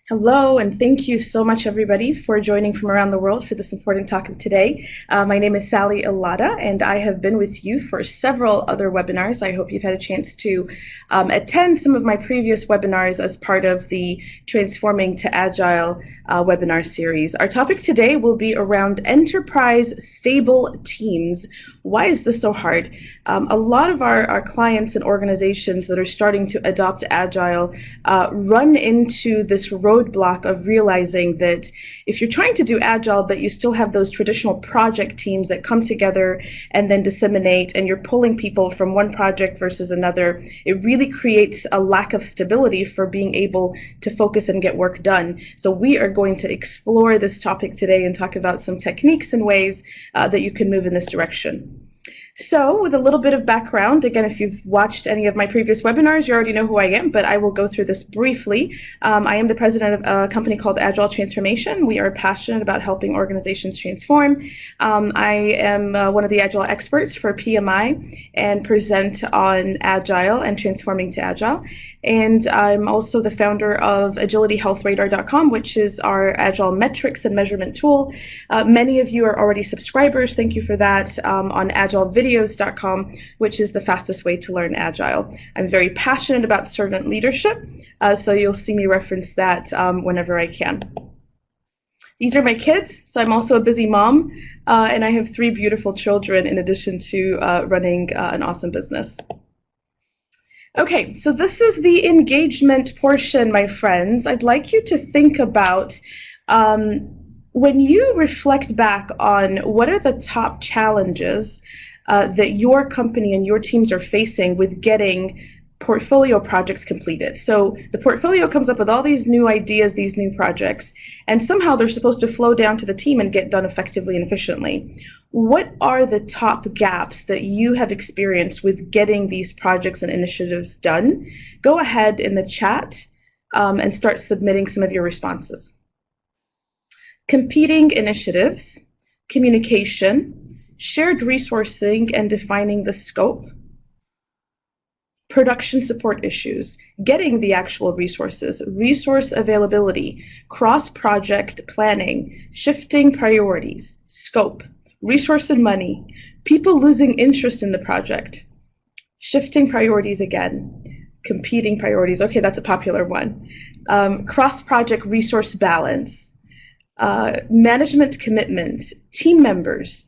Hello, and thank you so much, everybody, for joining from around the world for this important topic today. My name is Sally Alada, and I have been with you for several other webinars. I hope you've had a chance to attend some of my previous webinars as part of the Transforming to Agile webinar series. Our topic today will be around enterprise stable teams. Why is this so hard? A lot of our clients and organizations that are starting to adopt Agile run into this roadblock of realizing that if you're trying to do Agile, but you still have those traditional project teams that come together and then disseminate, and you're pulling people from one project versus another, it really creates a lack of stability for being able to focus and get work done. So we are going to explore this topic today and talk about some techniques and ways that you can move in this direction. So with a little bit of background, again, if you've watched any of my previous webinars, you already know who I am, but I will go through this briefly. I am the president of a company called Agile Transformation. We are passionate about helping organizations transform. I am one of the Agile experts for PMI and present on Agile and transforming to Agile. And I'm also the founder of agilityhealthradar.com, which is our Agile metrics and measurement tool. Many of you are already subscribers. Thank you for that on agilevideos.com, which is the fastest way to learn Agile. I'm very passionate about servant leadership, so you'll see me reference that whenever I can. These are my kids, so I'm also a busy mom, and I have 3 beautiful children in addition to running an awesome business. Okay, so this is the engagement portion, my friends. I'd like you to think about when you reflect back on what are the top challenges that your company and your teams are facing with getting portfolio projects completed. So the portfolio comes up with all these new ideas, these new projects, and somehow they're supposed to flow down to the team and get done effectively and efficiently. What are the top gaps that you have experienced with getting these projects and initiatives done? Go ahead in the chat and start submitting some of your responses. Competing initiatives, communication, shared resourcing and defining the scope, production support issues, getting the actual resources, resource availability, cross-project planning, shifting priorities, scope, resource and money, people losing interest in the project, shifting priorities again, competing priorities. Okay, that's a popular one. Cross-project resource balance, management commitment, team members,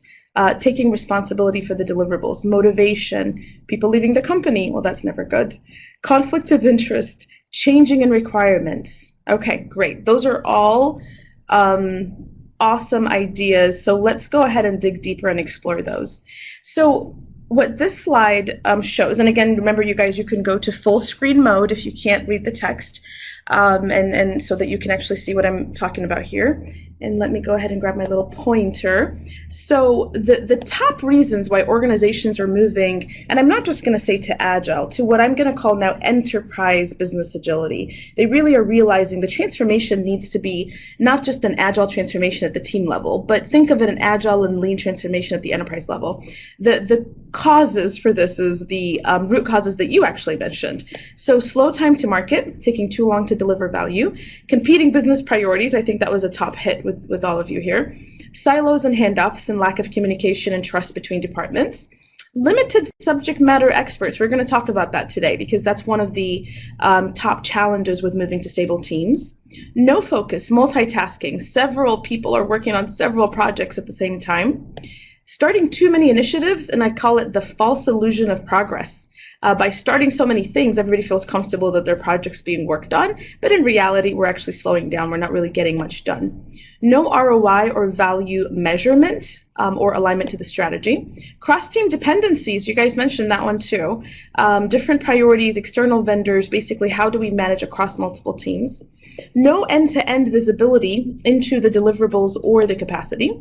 taking responsibility for the deliverables, motivation, people leaving the company, well, that's never good. Conflict of interest, changing in requirements. Okay, great. Those are all awesome ideas. So let's go ahead and dig deeper and explore those. So what this slide shows, and again, remember you guys, you can go to full screen mode if you can't read the text, and so that you can actually see what I'm talking about here. And let me go ahead and grab my little pointer. So the top reasons why organizations are moving, and I'm not just going to say to Agile, to what I'm going to call now enterprise business agility. They really are realizing the transformation needs to be not just an Agile transformation at the team level, but think of it an Agile and lean transformation at the enterprise level. The causes for this is the root causes that you actually mentioned. So slow time to market, taking too long to deliver value, competing business priorities, I think that was a top hit with all of you here, silos and handoffs and lack of communication and trust between departments, limited subject matter experts. We're going to talk about that today because that's one of the top challenges with moving to stable teams. No focus, multitasking. Several people are working on several projects at the same time. Starting too many initiatives, and I call it the false illusion of progress. By starting so many things, everybody feels comfortable that their project's being worked on, but in reality, we're actually slowing down. We're not really getting much done. No ROI or value measurement or alignment to the strategy. Cross-team dependencies, you guys mentioned that one too. Different priorities, external vendors, basically how do we manage across multiple teams. No end-to-end visibility into the deliverables or the capacity.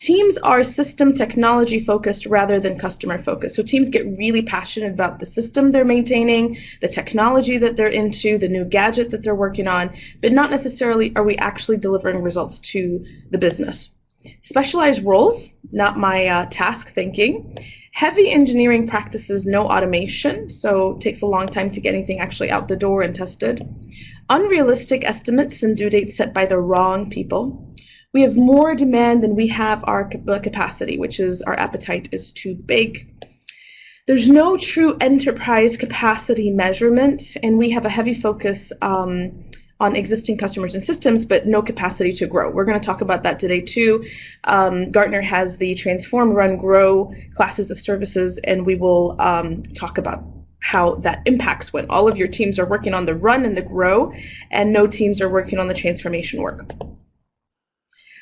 Teams are system technology focused rather than customer focused. So teams get really passionate about the system they're maintaining, the technology that they're into, the new gadget that they're working on, but not necessarily are we actually delivering results to the business. Specialized roles, not my task thinking. Heavy engineering practices, no automation, so it takes a long time to get anything actually out the door and tested. Unrealistic estimates and due dates set by the wrong people. We have more demand than we have our capacity, which is our appetite is too big. There's no true enterprise capacity measurement, and we have a heavy focus on existing customers and systems, but no capacity to grow. We're going to talk about that today too. Gartner has the transform, run, grow classes of services, and we will talk about how that impacts when all of your teams are working on the run and the grow, and no teams are working on the transformation work.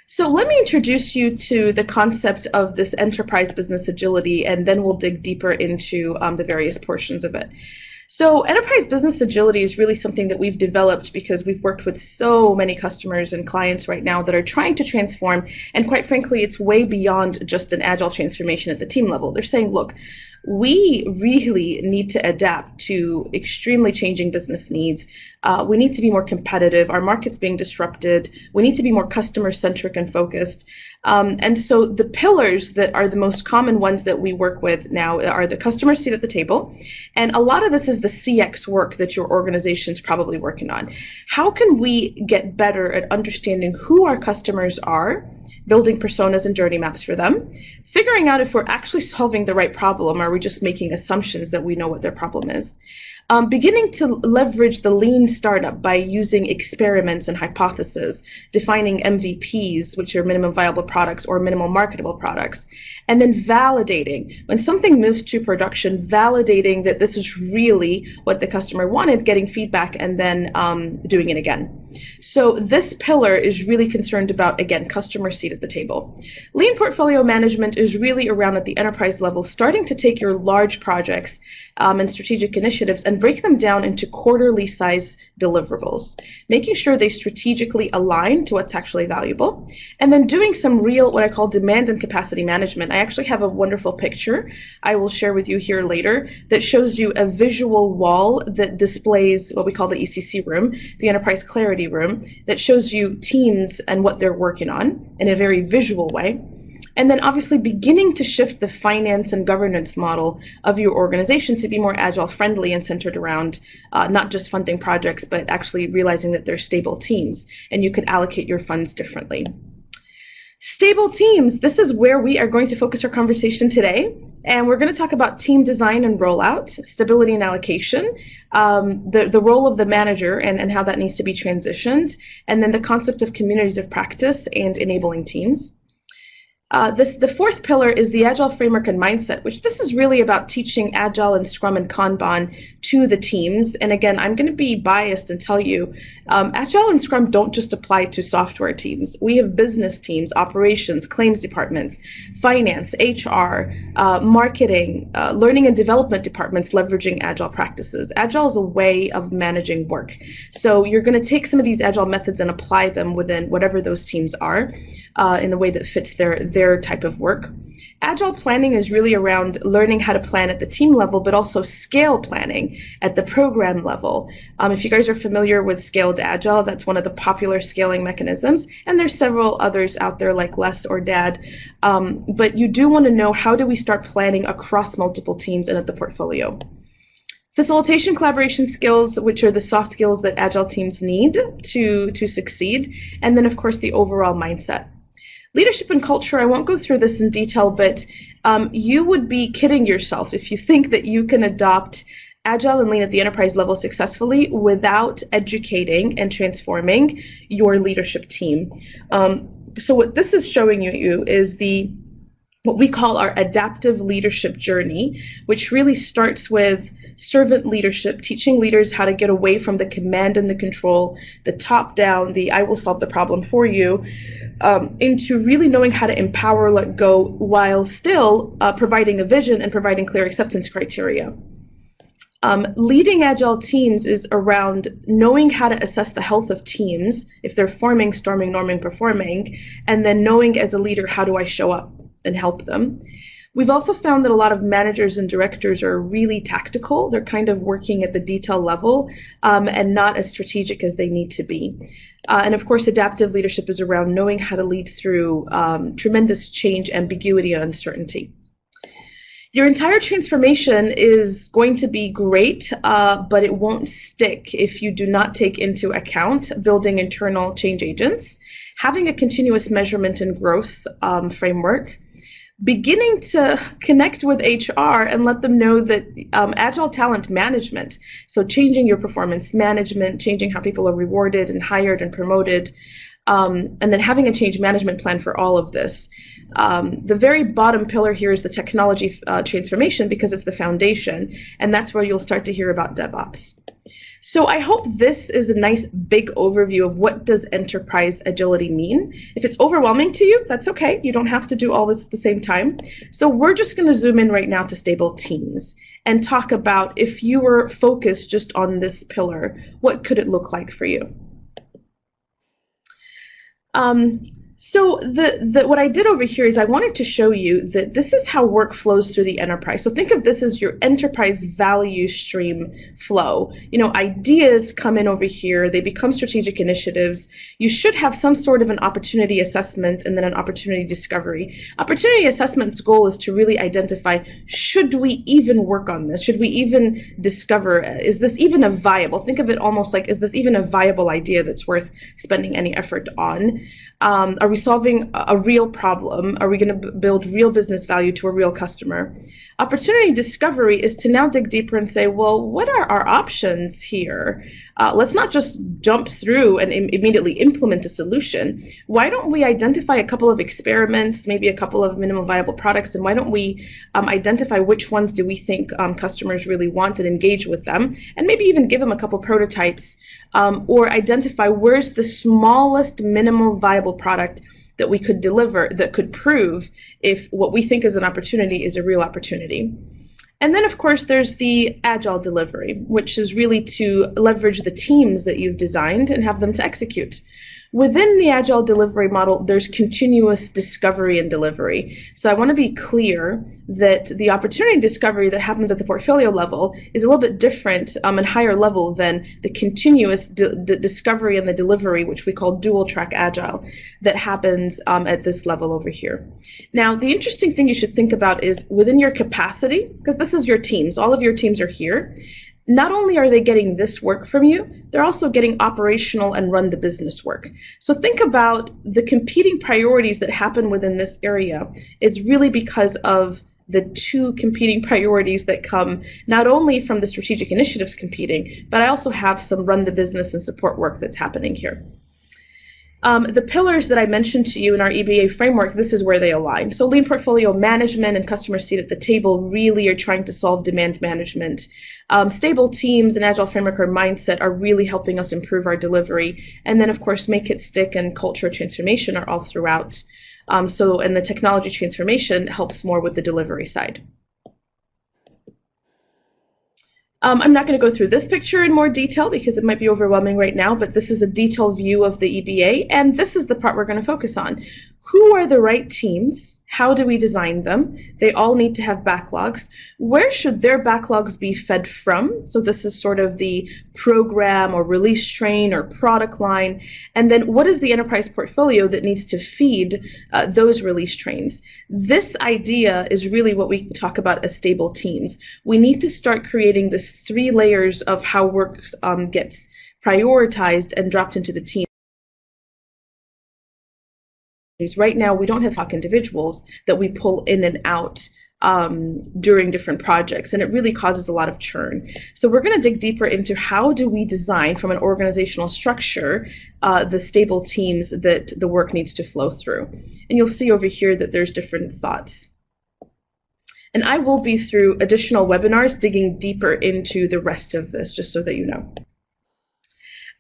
So let me introduce you to the concept of this enterprise business agility, and then we'll dig deeper into the various portions of it. So enterprise business agility is really something that we've developed because we've worked with so many customers and clients right now that are trying to transform, and quite frankly, it's way beyond just an agile transformation at the team level. They're saying, look, we really need to adapt to extremely changing business needs. We need to be more competitive. Our market's being disrupted. We need to be more customer-centric and focused. And so the pillars that are the most common ones that we work with now are the customer seat at the table. And a lot of this is the CX work that your organization's probably working on. How can we get better at understanding who our customers are, building personas and journey maps for them, figuring out if we're actually solving the right problem, or are we just making assumptions that we know what their problem is. Beginning to leverage the lean startup by using experiments and hypotheses, defining MVPs, which are minimum viable products or minimal marketable products, and then validating. When something moves to production, validating that this is really what the customer wanted, getting feedback, and then doing it again. So this pillar is really concerned about, again, customer seat at the table. Lean portfolio management is really around at the enterprise level, starting to take your large projects and strategic initiatives and break them down into quarterly size deliverables, making sure they strategically align to what's actually valuable, and then doing some real, what I call demand and capacity management. I actually have a wonderful picture I will share with you here later that shows you a visual wall that displays what we call the ECC room, the Enterprise Clarity Room, that shows you teams and what they're working on in a very visual way. And then obviously beginning to shift the finance and governance model of your organization to be more agile friendly and centered around not just funding projects, but actually realizing that they're stable teams and you could allocate your funds differently. Stable teams, this is where we are going to focus our conversation today. And we're going to talk about team design and rollout, stability and allocation, the role of the manager and how that needs to be transitioned, and then the concept of communities of practice and enabling teams. The fourth pillar is the Agile framework and mindset, which this is really about teaching Agile and Scrum and Kanban to the teams. And again, I'm going to be biased and tell you, Agile and Scrum don't just apply to software teams. We have business teams, operations, claims departments, finance, HR, marketing, learning and development departments leveraging Agile practices. Agile is a way of managing work. So you're going to take some of these Agile methods and apply them within whatever those teams are in a way that fits their type of work. Agile planning is really around learning how to plan at the team level, but also scale planning at the program level. If you guys are familiar with Scaled Agile, that's one of the popular scaling mechanisms, and there's several others out there like Less or DAD. But you do want to know, how do we start planning across multiple teams and at the portfolio? Facilitation collaboration skills, which are the soft skills that Agile teams need to succeed, and then of course the overall mindset. Leadership and culture, I won't go through this in detail, but you would be kidding yourself if you think that you can adopt Agile and Lean at the enterprise level successfully without educating and transforming your leadership team. So what this is showing you is what we call our adaptive leadership journey, which really starts with servant leadership, teaching leaders how to get away from the command and the control, the top down, the I will solve the problem for you, into really knowing how to empower, let go, while still providing a vision and providing clear acceptance criteria. Leading Agile teams is around knowing how to assess the health of teams, if they're forming, storming, norming, performing, and then knowing as a leader, how do I show up and help them. We've also found that a lot of managers and directors are really tactical. They're kind of working at the detail level and not as strategic as they need to be. And of course, adaptive leadership is around knowing how to lead through tremendous change, ambiguity, and uncertainty. Your entire transformation is going to be great, but it won't stick if you do not take into account building internal change agents, having a continuous measurement and growth framework, beginning to connect with HR and let them know that Agile talent management, so changing your performance management, changing how people are rewarded and hired and promoted, and then having a change management plan for all of this. The very bottom pillar here is the technology transformation, because it's the foundation, and that's where you'll start to hear about DevOps. So I hope this is a nice big overview of what does enterprise agility mean. If it's overwhelming to you, that's okay. You don't have to do all this at the same time. So we're just going to zoom in right now to stable teams and talk about, if you were focused just on this pillar, what could it look like for you? So what I did over here is I wanted to show you that this is how work flows through the enterprise. So think of this as your enterprise value stream flow. You know, ideas come in over here, they become strategic initiatives. You should have some sort of an opportunity assessment and then an opportunity discovery. Opportunity assessment's goal is to really identify, should we even work on this? Should we even discover, is this even a viable, think of it almost like, is this even a viable idea that's worth spending any effort on? Are we solving a real problem? Are we going to build real business value to a real customer? Opportunity discovery is to now dig deeper and say, well, what are our options here? Let's not just jump through and immediately implement a solution. Why don't we identify a couple of experiments, maybe a couple of minimum viable products, and why don't we identify which ones do we think customers really want and engage with them, and maybe even give them a couple prototypes, or identify where's the smallest minimal viable product that we could deliver that could prove if what we think is an opportunity is a real opportunity. And then, of course, there's the Agile delivery, which is really to leverage the teams that you've designed and have them to execute. Within the Agile delivery model, there's continuous discovery and delivery. So I want to be clear that the opportunity discovery that happens at the portfolio level is a little bit different and higher level than the continuous discovery and the delivery, which we call dual track Agile, that happens at this level over here. Now, the interesting thing you should think about is within your capacity, because this is your teams, all of your teams are here. Not only are they getting this work from you, they're also getting operational and run the business work. So think about the competing priorities that happen within this area. It's really because of the two competing priorities that come not only from the strategic initiatives competing, but I also have some run the business and support work that's happening here. The pillars that I mentioned to you in our EBA framework, this is where they align. So lean portfolio management and customer seat at the table really are trying to solve demand management. Stable teams and Agile framework or mindset are really helping us improve our delivery. And then, of course, make it stick and culture transformation are all throughout. And the technology transformation helps more with the delivery side. I'm not going to go through this picture in more detail because it might be overwhelming right now, but this is a detailed view of the EBA, and this is the part we're going to focus on. Who are the right teams? How do we design them? They all need to have backlogs. Where should their backlogs be fed from? So this is sort of the program or release train or product line. And then what is the enterprise portfolio that needs to feed those release trains? This idea is really what we talk about as stable teams. We need to start creating this 3 layers of how work gets prioritized and dropped into the team. Right now, we don't have stock individuals that we pull in and out during different projects, and it really causes a lot of churn. So we're going to dig deeper into how do we design from an organizational structure the stable teams that the work needs to flow through. And you'll see over here that there's different thoughts. And I will be through additional webinars digging deeper into the rest of this, just so that you know.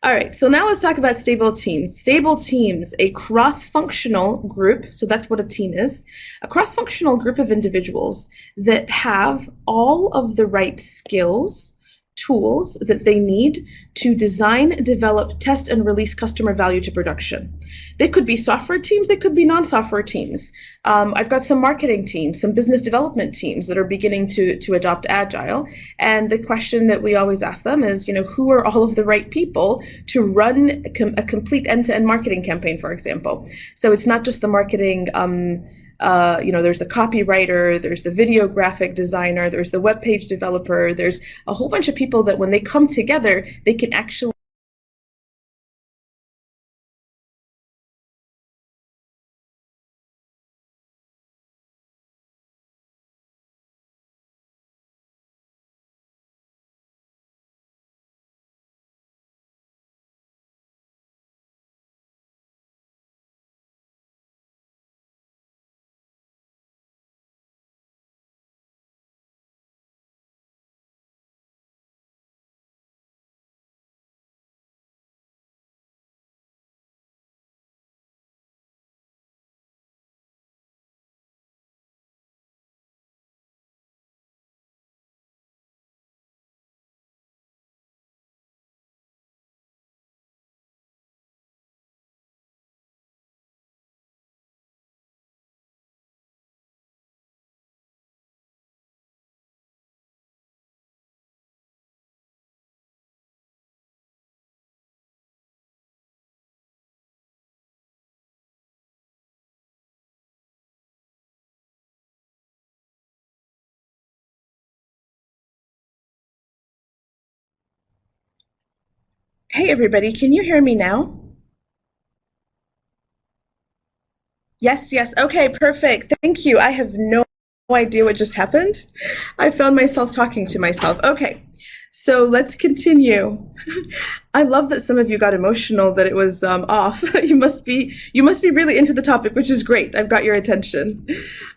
All right, so now let's talk about stable teams. Stable teams, a cross-functional group, so that's what a team is, a cross-functional group of individuals that have all of the right skills, tools that they need to design, develop, test, and release customer value to production. They could be software teams, they could be non-software teams. I've got some marketing teams, some business development teams that are beginning to adopt Agile. And the question that we always ask them is, who are all of the right people to run a complete end-to-end marketing campaign, for example? So it's not just the marketing there's the copywriter, there's the video graphic designer, there's the web page developer, there's a whole bunch of people that when they come together, they can actually Hey everybody, can you hear me now? Yes, yes. Okay, perfect. Thank you. I have no idea what just happened. I found myself talking to myself. Okay, so let's continue. I love that some of you got emotional that it was off. You must be really into the topic, which is great. I've got your attention.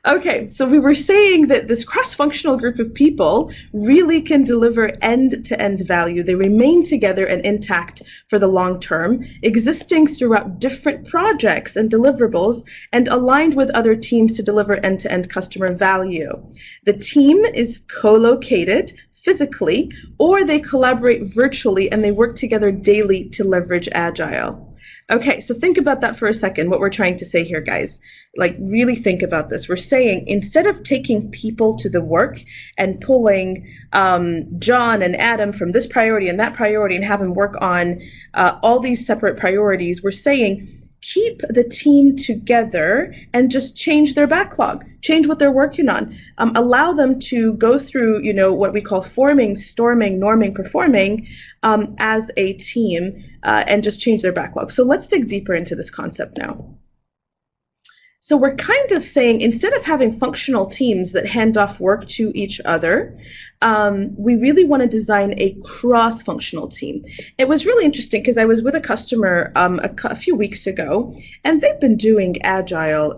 Okay, so we were saying that this cross-functional group of people really can deliver end-to-end value. They remain together and intact for the long term, existing throughout different projects and deliverables, and aligned with other teams to deliver end-to-end customer value. The team is co-located physically, or they collaborate virtually and they work together daily to leverage Agile. Okay, so think about that for a second, what we're trying to say here, guys. Like, really think about this. We're saying instead of taking people to the work and pulling John and Adam from this priority and that priority and have them work on all these separate priorities, we're saying keep the team together and just change their backlog, change what they're working on. Allow them to go through, what we call forming, storming, norming, performing as a team and just change their backlog. So let's dig deeper into this concept now. So we're kind of saying instead of having functional teams that hand off work to each other, we really want to design a cross-functional team. It was really interesting because I was with a customer a few weeks ago, and they've been doing Agile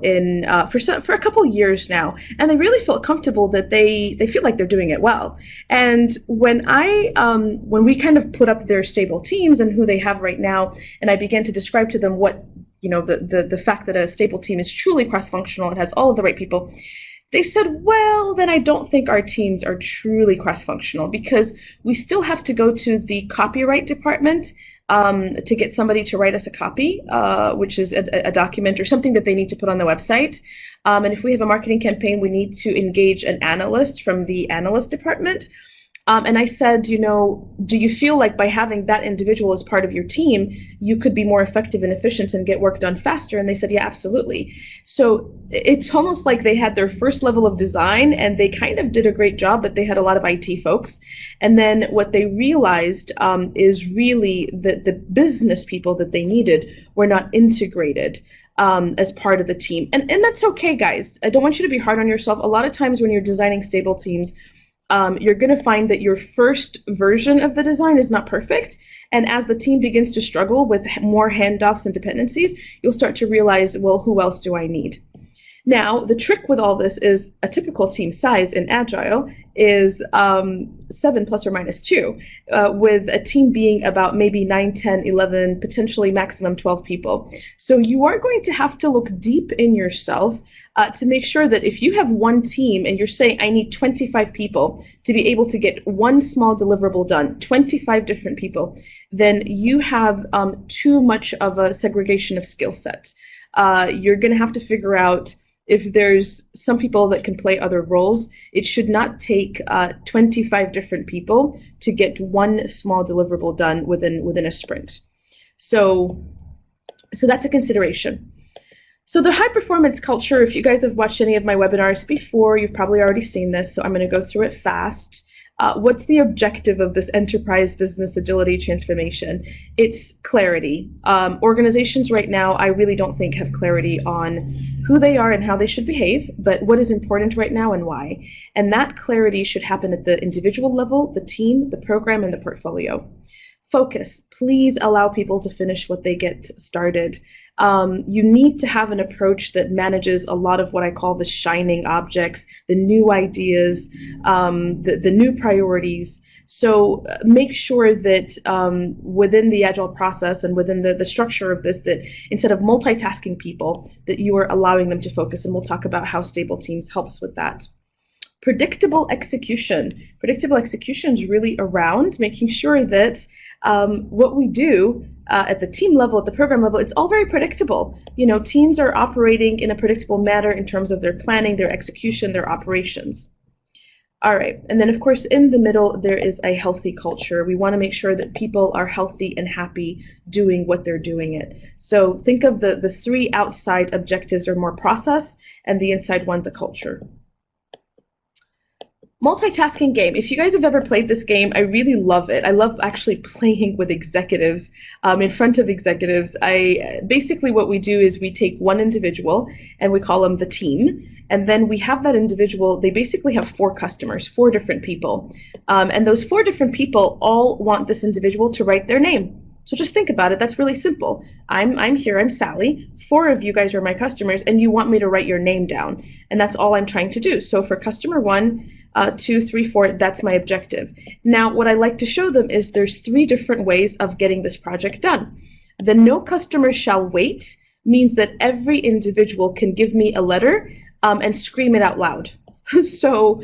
for a couple years now, and they really felt comfortable that they feel like they're doing it well. And when we kind of put up their stable teams and who they have right now, and I began to describe to them what the fact that a stable team is truly cross-functional and has all of the right people, they said, well, then I don't think our teams are truly cross-functional because we still have to go to the copyright department to get somebody to write us a copy, which is a document or something that they need to put on the website. And if we have a marketing campaign, we need to engage an analyst from the analyst department. And I said, do you feel like by having that individual as part of your team, you could be more effective and efficient and get work done faster? And they said, yeah, absolutely. So it's almost like they had their first level of design and they kind of did a great job, but they had a lot of IT folks. And then what they realized is really that the business people that they needed were not integrated as part of the team. And that's okay, guys. I don't want you to be hard on yourself. A lot of times when you're designing stable teams, you're going to find that your first version of the design is not perfect. And as the team begins to struggle with more handoffs and dependencies, you'll start to realize, well, who else do I need? Now, the trick with all this is a typical team size in Agile is 7 plus or minus 2, with a team being about maybe 9, 10, 11, potentially maximum 12 people. So you are going to have to look deep in yourself to make sure that if you have one team and you're saying, I need 25 people to be able to get one small deliverable done, 25 different people, then you have too much of a segregation of skill set. You're going to have to figure out if there's some people that can play other roles. It should not take 25 different people to get one small deliverable done within a sprint. So that's a consideration. So the high performance culture, if you guys have watched any of my webinars before, you've probably already seen this, so I'm going to go through it fast. What's the objective of this enterprise business agility transformation? It's clarity. Organizations right now, I really don't think have clarity on who they are and how they should behave, but what is important right now and why. And that clarity should happen at the individual level, the team, the program, and the portfolio. Focus. Please allow people to finish what they get started. You need to have an approach that manages a lot of what I call the shining objects, the new ideas, the new priorities. So make sure that within the Agile process and within the structure of this, that instead of multitasking people, that you are allowing them to focus. And we'll talk about how stable teams helps with that. Predictable execution. Predictable execution is really around making sure that what we do at the team level, at the program level, it's all very predictable. You know, teams are operating in a predictable manner in terms of their planning, their execution, their operations. All right, and then of course in the middle there is a healthy culture. We want to make sure that people are healthy and happy doing what they're doing it. So think of the three outside objectives are more process, and the inside one's a culture. Multitasking game. If you guys have ever played this game, I really love it. I love actually playing with executives, in front of executives. Basically what we do is we take one individual and we call them the team. And then we have that individual, they basically have 4 customers, 4 different people. And those 4 different people all want this individual to write their name. So just think about it. That's really simple. I'm here, I'm Sally. 4 of you guys are my customers and you want me to write your name down. And that's all I'm trying to do. So for customer 1, 2, 3, 4, that's my objective. Now, what I like to show them is there's 3 different ways of getting this project done. The no customer shall wait means that every individual can give me a letter and scream it out loud. So,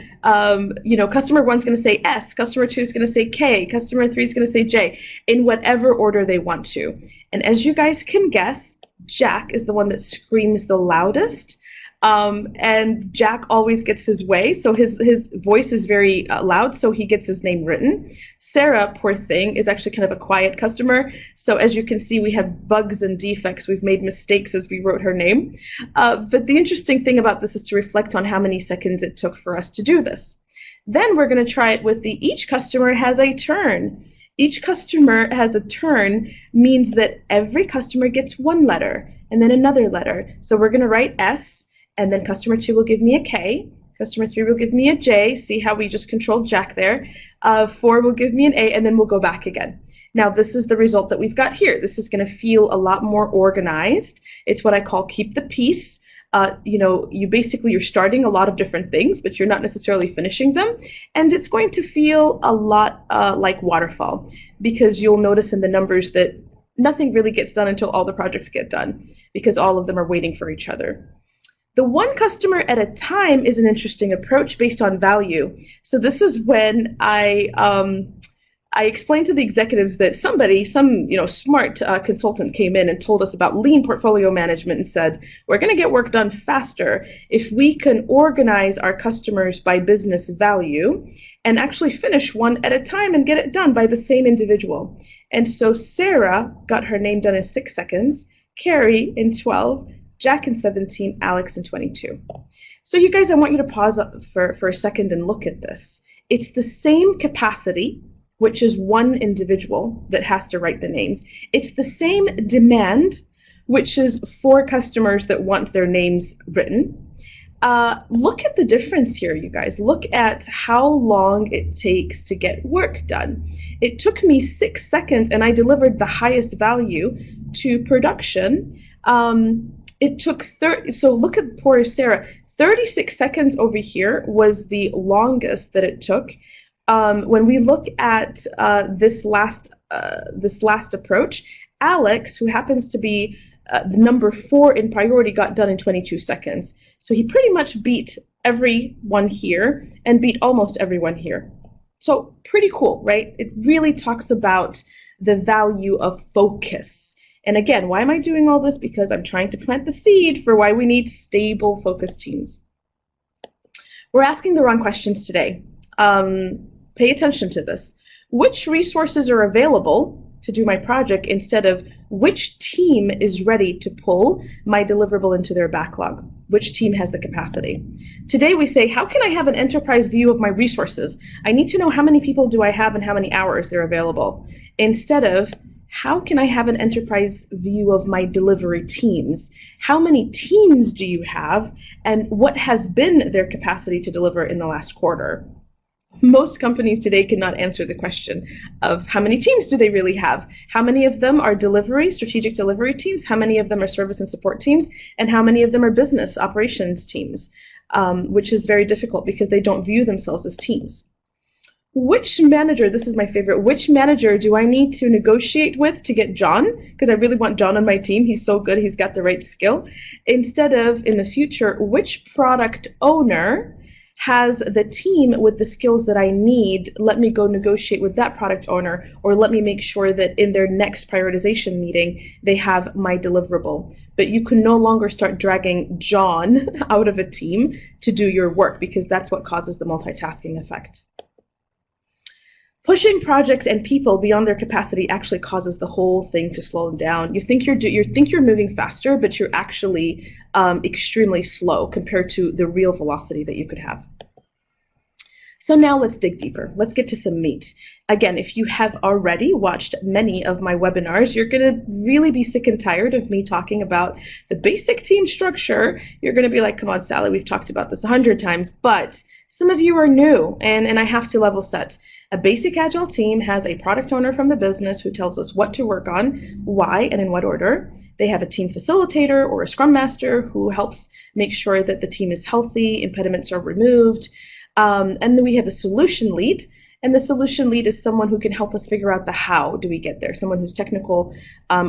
you know, customer 1's going to say S, customer 2 is going to say K, customer 3 is going to say J, in whatever order they want to. And as you guys can guess, Jack is the one that screams the loudest. And Jack always gets his way, so his voice is very loud, so he gets his name written. Sarah, poor thing, is actually kind of a quiet customer, so as you can see we have bugs and defects. We've made mistakes as we wrote her name, but the interesting thing about this is to reflect on how many seconds it took for us to do this. Then we're going to try it with the each customer has a turn. Each customer has a turn means that every customer gets 1 letter and then another letter. So we're going to write S, and then customer 2 will give me a K, customer 3 will give me a J, see how we just controlled Jack there, 4 will give me an A, and then we'll go back again. Now this is the result that we've got here. This is going to feel a lot more organized. It's what I call keep the peace. You know, you're starting a lot of different things, but you're not necessarily finishing them. And it's going to feel a lot like waterfall, because you'll notice in the numbers that nothing really gets done until all the projects get done, because all of them are waiting for each other. The one customer at a time is an interesting approach based on value. So this is when I explained to the executives that some smart consultant came in and told us about lean portfolio management and said, we're going to get work done faster if we can organize our customers by business value and actually finish one at a time and get it done by the same individual. And so Sarah got her name done in 6 seconds, Carrie in 12, Jack in 17, Alex in 22. So you guys, I want you to pause for a second and look at this. It's the same capacity, which is 1 individual that has to write the names. It's the same demand, which is 4 customers that want their names written. Look at the difference here, you guys. Look at how long it takes to get work done. It took me 6 seconds and I delivered the highest value to production. It took so look at poor Sarah. 36 seconds over here was the longest that it took. When we look at this last approach, Alex, who happens to be the number 4 in priority, got done in 22 seconds. So he pretty much beat everyone here and beat almost everyone here. So pretty cool, right? It really talks about the value of focus. And again, why am I doing all this? Because I'm trying to plant the seed for why we need stable, focused teams. We're asking the wrong questions today. Pay attention to this. Which resources are available to do my project instead of Which team is ready to pull my deliverable into their backlog? Which team has the capacity? Today we say, how can I have an enterprise view of my resources? I need to know how many people do I have and how many hours they're available. Instead of, how can I have an enterprise view of my delivery teams? How many teams do you have, and what has been their capacity to deliver in the last quarter? Most companies today cannot answer the question of how many teams do they really have? How many of them are delivery, strategic delivery teams? How many of them are service and support teams? And how many of them are business operations teams? Which is very difficult because they don't view themselves as teams. Which manager, this is my favorite, which manager do I need to negotiate with to get John? Because I really want John on my team. He's so good. He's got the right skill. Instead of, in the future, which product owner has the team with the skills that I need? Let me go negotiate with that product owner, or let me make sure that in their next prioritization meeting, they have my deliverable. But you can no longer start dragging John out of a team to do your work, because that's what causes the multitasking effect. Pushing projects and people beyond their capacity actually causes the whole thing to slow down. You think you're moving faster, but you're actually extremely slow compared to the real velocity that you could have. So now let's dig deeper. Let's get to some meat. Again, if you have already watched many of my webinars, you're going to really be sick and tired of me talking about the basic team structure. You're going to be like, come on, Sally, we've talked about this 100 times, but some of you are new, and I have to level set. A basic Agile team has a product owner from the business who tells us what to work on, why, and in what order. They have a team facilitator or a scrum master who helps make sure that the team is healthy, impediments are removed. And then we have a solution lead. And the solution lead is someone who can help us figure out the how do we get there, someone who's technical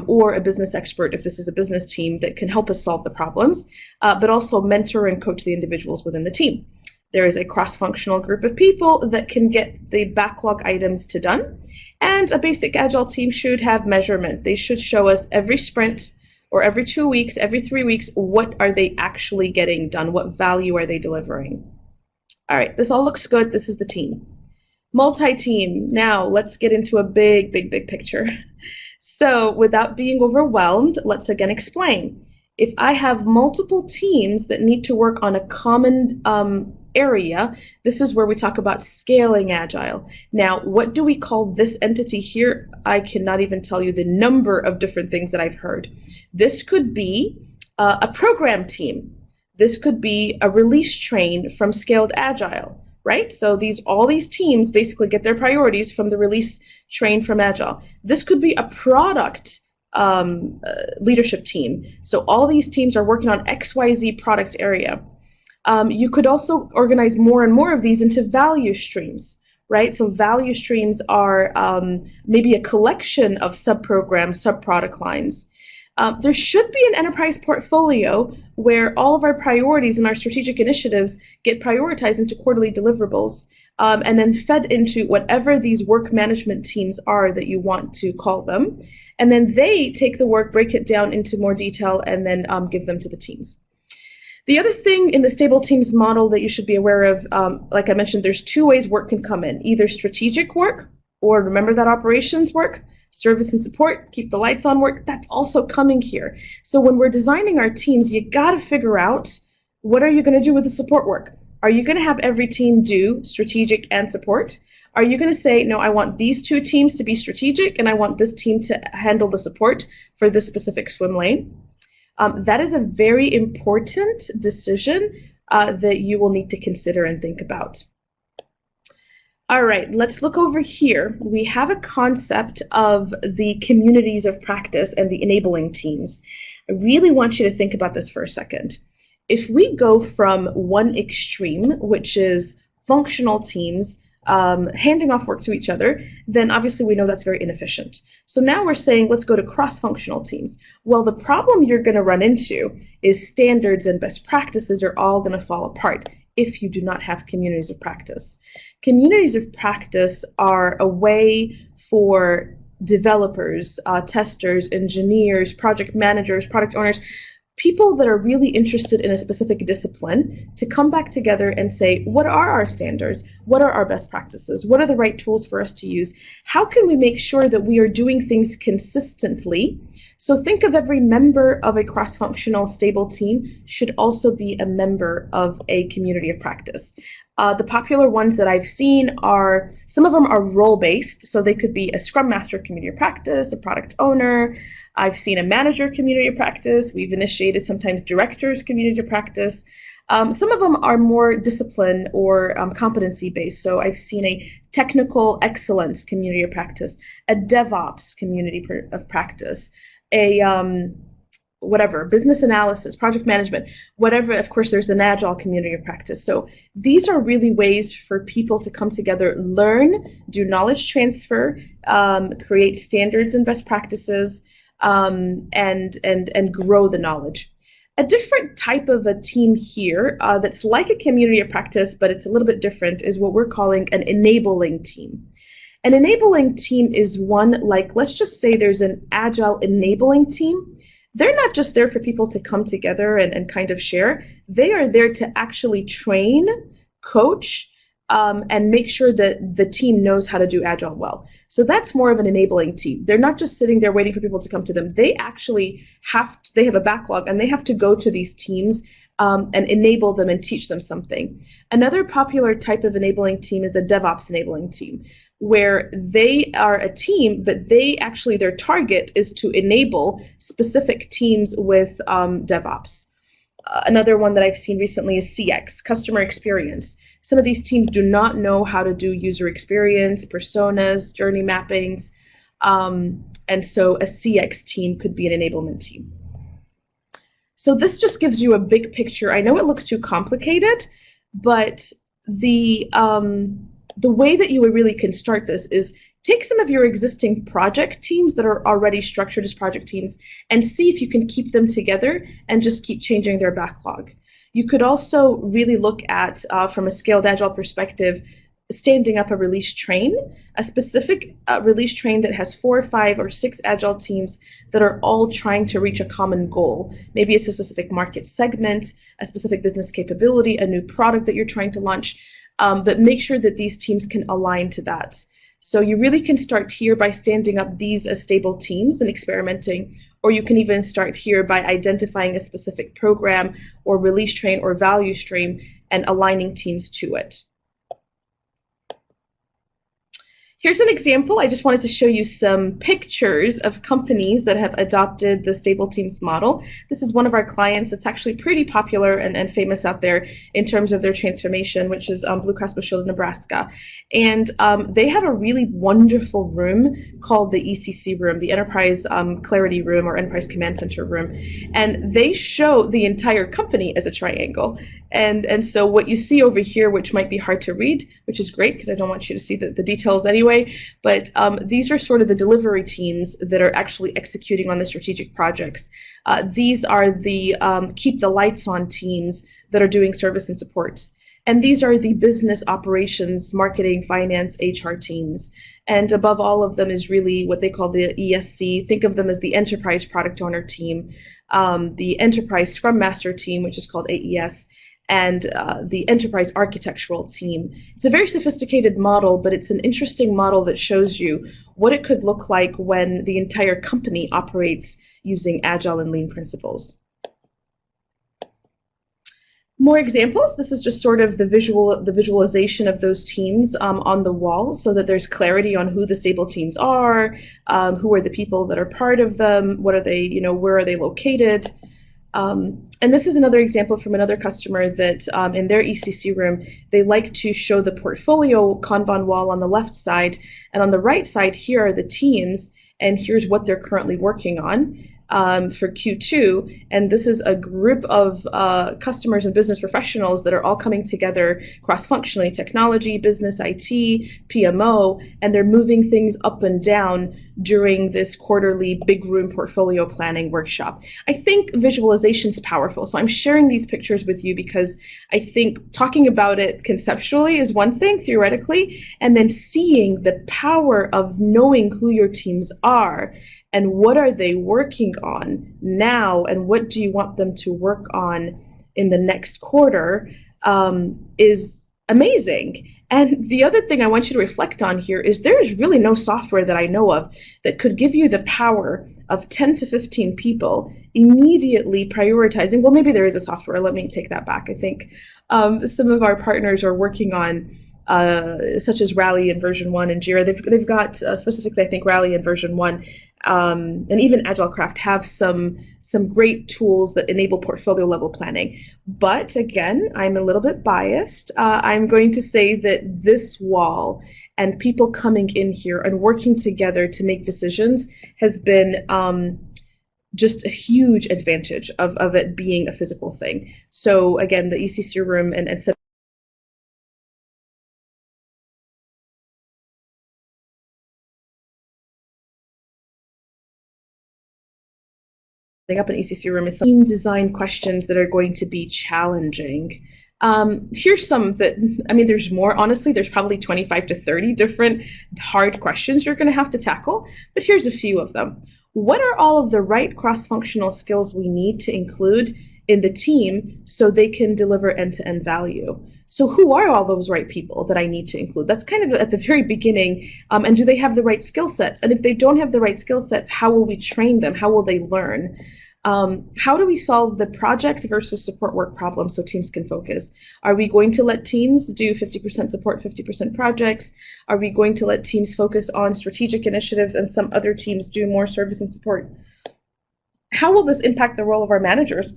or a business expert if this is a business team that can help us solve the problems, but also mentor and coach the individuals within the team. There is a cross-functional group of people that can get the backlog items to done. And a basic Agile team should have measurement. They should show us every sprint or every 2 weeks, every 3 weeks, what are they actually getting done? What value are they delivering? All right, this all looks good. This is the team. Multi-team. Now let's get into a big picture. So without being overwhelmed, let's again explain. If I have multiple teams that need to work on a common area, this is where we talk about scaling Agile. Now, what do we call this entity here? I cannot even tell you the number of different things that I've heard. This could be a program team. This could be a release train from Scaled Agile, right? So all these teams basically get their priorities from the release train from Agile. This could be a product leadership team. So all these teams are working on XYZ product area. You could also organize more and more of these into value streams, right? So value streams are maybe a collection of sub-programs, sub-product lines. There should be an enterprise portfolio where all of our priorities and our strategic initiatives get prioritized into quarterly deliverables and then fed into whatever these work management teams are that you want to call them. And then they take the work, break it down into more detail, and then give them to the teams. The other thing in the stable teams model that you should be aware of, like I mentioned, there's 2 ways work can come in, either strategic work, or remember that operations work, service and support, keep the lights on work, that's also coming here. So when we're designing our teams, you gotta figure out, what are you gonna do with the support work? Are you gonna have every team do strategic and support? Are you going to say, no, I want these 2 teams to be strategic and I want this team to handle the support for this specific swim lane? That is a very important decision that you will need to consider and think about. All right, let's look over here. We have a concept of the communities of practice and the enabling teams. I really want you to think about this for a second. If we go from one extreme, which is functional teams, handing off work to each other, then obviously we know that's very inefficient. So now we're saying, let's go to cross-functional teams. Well, the problem you're going to run into is standards and best practices are all going to fall apart if you do not have communities of practice. Communities of practice are a way for developers, testers, engineers, project managers, product owners, people that are really interested in a specific discipline to come back together and say, what are our standards? What are our best practices? What are the right tools for us to use? How can we make sure that we are doing things consistently? So think of every member of a cross-functional stable team should also be a member of a community of practice. The popular ones that I've seen are, some of them are role-based, so they could be a Scrum Master community of practice, a product owner. I've seen a manager community of practice. We've initiated sometimes directors community of practice. Some of them are more discipline or competency-based. So I've seen a technical excellence community of practice, a DevOps community of practice, a whatever, business analysis, project management, whatever. Of course, there's an Agile community of practice. So these are really ways for people to come together, learn, do knowledge transfer, create standards and best practices, and grow the knowledge. A different type of a team here that's like a community of practice, but it's a little bit different, is what we're calling an enabling team. An enabling team is one like, let's just say there's an Agile enabling team. They're not just there for people to come together and kind of share. They are there to actually train, coach, and make sure that the team knows how to do Agile well. So that's more of an enabling team. They're not just sitting there waiting for people to come to them. They actually they have a backlog and they have to go to these teams and enable them and teach them something. Another popular type of enabling team is a DevOps enabling team, where they are a team, but their target is to enable specific teams with DevOps. Another one that I've seen recently is CX, customer experience. Some of these teams do not know how to do user experience, personas, journey mappings, and so a CX team could be an enablement team. So this just gives you a big picture. I know it looks too complicated, but the way that you really can start this is take some of your existing project teams that are already structured as project teams and see if you can keep them together and just keep changing their backlog. You could also really look at, from a scaled Agile perspective, standing up a release train, a specific release train that has 4, 5, or 6 Agile teams that are all trying to reach a common goal. Maybe it's a specific market segment, a specific business capability, a new product that you're trying to launch, but make sure that these teams can align to that. So you really can start here by standing up these as stable teams and experimenting, or you can even start here by identifying a specific program or release train or value stream and aligning teams to it. Here's an example. I just wanted to show you some pictures of companies that have adopted the stable teams model. This is one of our clients. It's actually pretty popular and famous out there in terms of their transformation, which is Blue Cross Blue Shield of Nebraska. And they have a really wonderful room called the ECC room, the Enterprise Clarity Room or Enterprise Command Center room. And they show the entire company as a triangle. And so what you see over here, which might be hard to read, which is great because I don't want you to see the details anyway, but these are sort of the delivery teams that are actually executing on the strategic projects. These are the keep the lights on teams that are doing service and supports. And these are the business operations, marketing, finance, HR teams. And above all of them is really what they call the ESC. Think of them as the enterprise product owner team, the enterprise scrum master team, which is called AES, and the enterprise architectural team. It's a very sophisticated model, but it's an interesting model that shows you what it could look like when the entire company operates using Agile and Lean principles. More examples. This is just sort of the visualization of those teams on the wall so that there's clarity on who the stable teams are, who are the people that are part of them, what are they, where are they located. And this is another example from another customer that in their ECC room, they like to show the portfolio Kanban wall on the left side, and on the right side here are the teams, and here's what they're currently working on for Q2. And this is a group of customers and business professionals that are all coming together cross-functionally, technology, business, IT, PMO, and they're moving things up and down during this quarterly big room portfolio planning workshop. I think visualization is powerful. So I'm sharing these pictures with you because I think talking about it conceptually is one thing, theoretically, and then seeing the power of knowing who your teams are and what are they working on now, and what do you want them to work on in the next quarter, is amazing. And the other thing I want you to reflect on here is there is really no software that I know of that could give you the power of 10 to 15 people immediately prioritizing. Well, maybe there is a software. Let me take that back. I think some of our partners are working on such as Rally in version 1 and Jira. They've got specifically, I think, Rally in version 1, and even Agile Craft have some great tools that enable portfolio level planning. But again, I'm a little bit biased. I'm going to say that this wall and people coming in here and working together to make decisions has been just a huge advantage of it being a physical thing. So again, the ECC room and up an ECC room is some design questions that are going to be challenging. Here's some that, I mean, there's more, honestly, there's probably 25 to 30 different hard questions you're going to have to tackle, but here's a few of them. What are all of the right cross-functional skills we need to include in the team so they can deliver end-to-end value? So who are all those right people that I need to include? That's kind of at the very beginning. And do they have the right skill sets? And if they don't have the right skill sets, how will we train them? How will they learn? How do we solve the project versus support work problem so teams can focus? Are we going to let teams do 50% support, 50% projects? Are we going to let teams focus on strategic initiatives and some other teams do more service and support? How will this impact the role of our managers?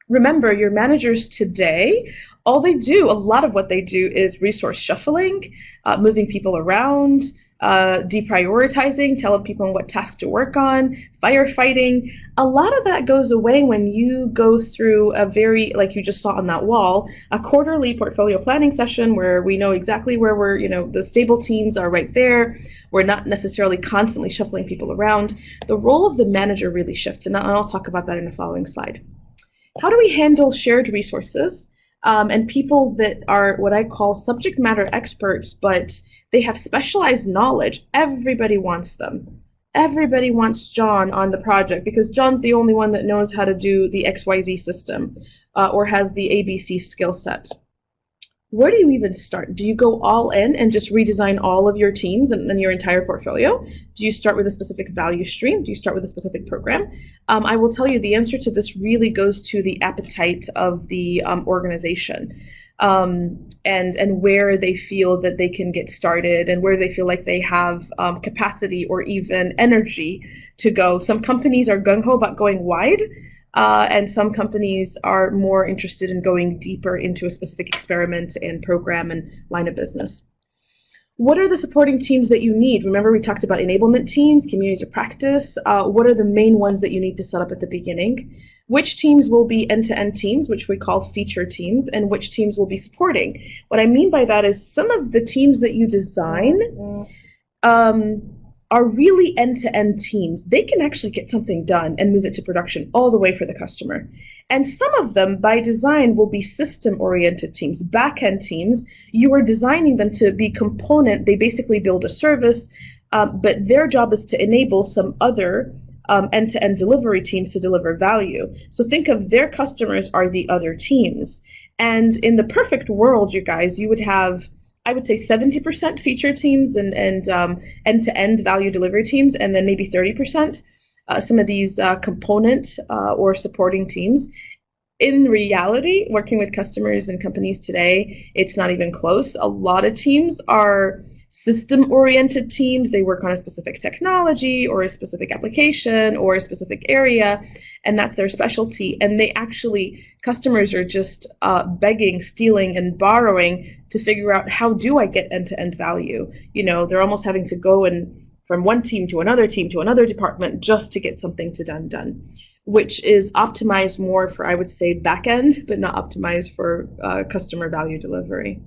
Remember, your managers today, all they do, a lot of what they do is resource shuffling, moving people around, deprioritizing, telling people what tasks to work on, firefighting. A lot of that goes away when you go through a very, like you just saw on that wall, a quarterly portfolio planning session where we know exactly where we're, the stable teams are right there. We're not necessarily constantly shuffling people around. The role of the manager really shifts, and I'll talk about that in the following slide. How do we handle shared resources and people that are what I call subject matter experts, but they have specialized knowledge? Everybody wants them. Everybody wants John on the project because John's the only one that knows how to do the XYZ system or has the ABC skill set. Where do you even start? Do you go all in and just redesign all of your teams and your entire portfolio? Do you start with a specific value stream? Do you start with a specific program? I will tell you the answer to this really goes to the appetite of the organization and where they feel that they can get started and where they feel like they have capacity or even energy to go. Some companies are gung-ho about going wide. And some companies are more interested in going deeper into a specific experiment and program and line of business. What are the supporting teams that you need? Remember, we talked about enablement teams, communities of practice. What are the main ones that you need to set up at the beginning? Which teams will be end-to-end teams, which we call feature teams, and which teams will be supporting? What I mean by that is some of the teams that you design are really end-to-end teams. They can actually get something done and move it to production all the way for the customer. And some of them, by design, will be system-oriented teams, back-end teams. You are designing them to be component. They basically build a service, but their job is to enable some other end-to-end delivery teams to deliver value. So think of their customers are the other teams. And in the perfect world, you guys, you would have, I would say 70% feature teams and end-to-end value delivery teams, and then maybe 30% some of these component or supporting teams. In reality, working with customers and companies today, it's not even close. A lot of teams are system-oriented teams. They work on a specific technology or a specific application or a specific area, and that's their specialty. And they actually, customers are just begging, stealing, and borrowing to figure out, how do I get end-to-end value? They're almost having to go from one team to another department just to get something done, which is optimized more for, I would say, back-end, but not optimized for customer value delivery.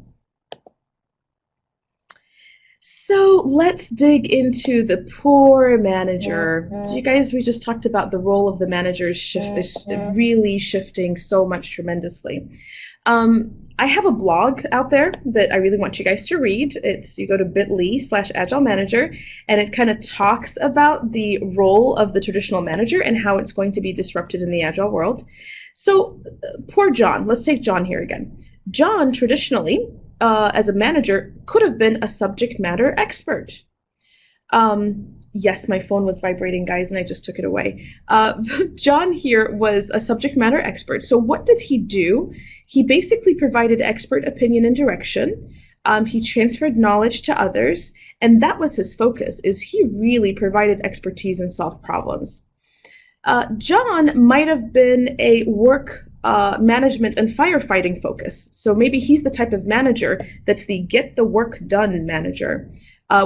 So let's dig into the poor manager. So you guys, we just talked about the role of the managers is really shifting so much tremendously. I have a blog out there that I really want you guys to read. You go to bit.ly/Agile Manager, and it kind of talks about the role of the traditional manager and how it's going to be disrupted in the Agile world. So poor John, let's take John here again. John traditionally, as a manager, could have been a subject matter expert. Yes, my phone was vibrating, guys, and I just took it away. John here was a subject matter expert. So what did he do? He basically provided expert opinion and direction. He transferred knowledge to others, and that was his focus, is he really provided expertise and solved problems. John might have been a work management and firefighting focus. So maybe he's the type of manager that's the get the work done manager,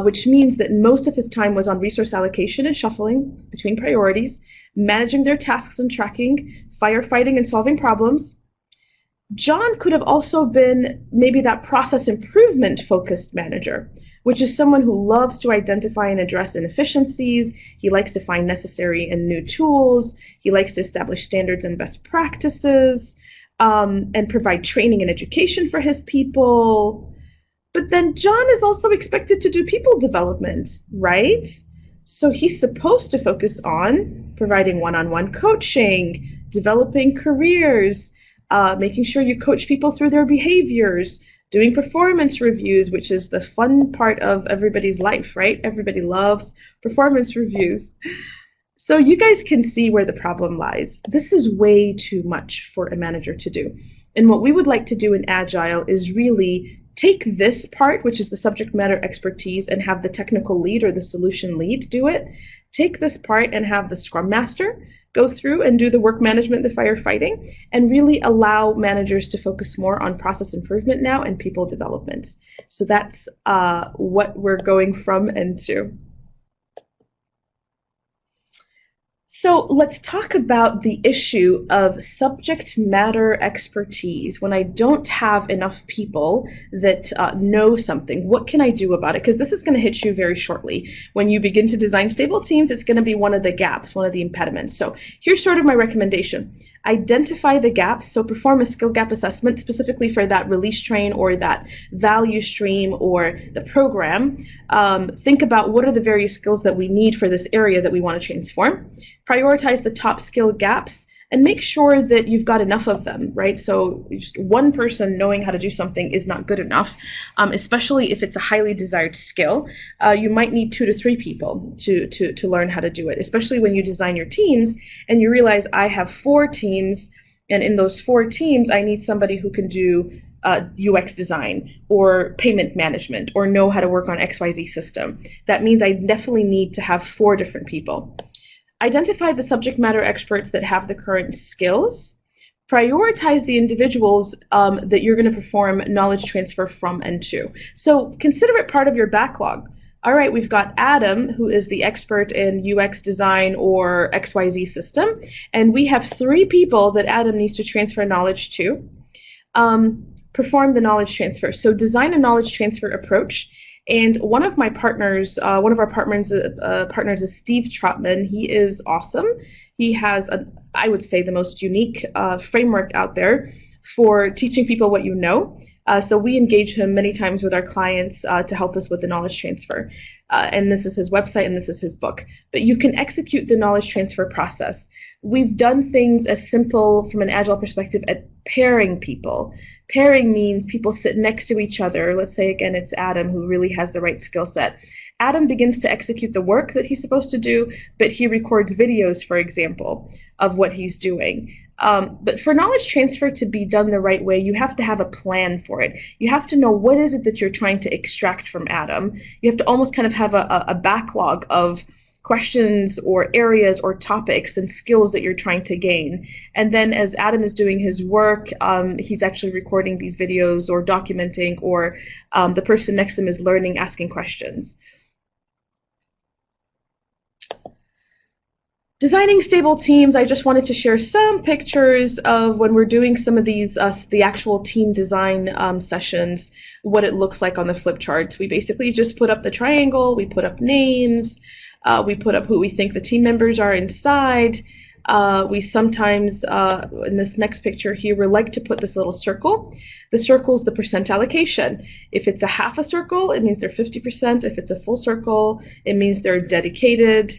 which means that most of his time was on resource allocation and shuffling between priorities, managing their tasks and tracking, firefighting and solving problems. John could have also been maybe that process improvement focused manager, which is someone who loves to identify and address inefficiencies. He likes to find necessary and new tools. He likes to establish standards and best practices, and provide training and education for his people. But then John is also expected to do people development, right? So he's supposed to focus on providing one-on-one coaching, developing careers, making sure you coach people through their behaviors, doing performance reviews, which is the fun part of everybody's life, right? Everybody loves performance reviews. So you guys can see where the problem lies. This is way too much for a manager to do. And what we would like to do in Agile is really take this part, which is the subject matter expertise, and have the technical lead or the solution lead do it. Take this part and have the Scrum Master go through and do the work management, the firefighting, and really allow managers to focus more on process improvement now and people development. So that's what we're going from and to. So let's talk about the issue of subject matter expertise. When I don't have enough people that know something, what can I do about it? Because this is going to hit you very shortly. When you begin to design stable teams, it's going to be one of the gaps, one of the impediments. So here's sort of my recommendation. Identify the gaps, so perform a skill gap assessment specifically for that release train or that value stream or the program. Think about what are the various skills that we need for this area that we want to transform. Prioritize the top skill gaps and make sure that you've got enough of them, right? So just one person knowing how to do something is not good enough, especially if it's a highly desired skill. You might need 2 to 3 people to learn how to do it, especially when you design your teams and you realize I have 4 teams, and in those 4 teams, I need somebody who can do UX design or payment management or know how to work on XYZ system. That means I definitely need to have 4 different people. Identify the subject matter experts that have the current skills. Prioritize the individuals that you're going to perform knowledge transfer from and to. So consider it part of your backlog. All right, we've got Adam, who is the expert in UX design or XYZ system, and we have 3 people that Adam needs to transfer knowledge to. Perform the knowledge transfer. So design a knowledge transfer approach. And one of our partners is Steve Trotman. He is awesome. He has, I would say, the most unique framework out there for teaching people what you know. So we engage him many times with our clients to help us with the knowledge transfer. And this is his website and this is his book. But you can execute the knowledge transfer process. We've done things as simple from an Agile perspective at pairing people. Pairing means people sit next to each other. Let's say, again, it's Adam who really has the right skill set. Adam begins to execute the work that he's supposed to do, but he records videos, for example, of what he's doing. But for knowledge transfer to be done the right way, you have to have a plan for it. You have to know what is it that you're trying to extract from Adam. You have to almost kind of have a backlog of questions or areas or topics and skills that you're trying to gain. And then as Adam is doing his work, he's actually recording these videos or documenting, or the person next to him is learning, asking questions. Designing stable teams, I just wanted to share some pictures of when we're doing some of these, the actual team design sessions, what it looks like on the flip charts. We basically just put up the triangle, we put up names, we put up who we think the team members are inside. We sometimes, in this next picture here, we like to put this little circle. The circle is the percent allocation. If it's a half a circle, it means they're 50%. If it's a full circle, it means they're dedicated.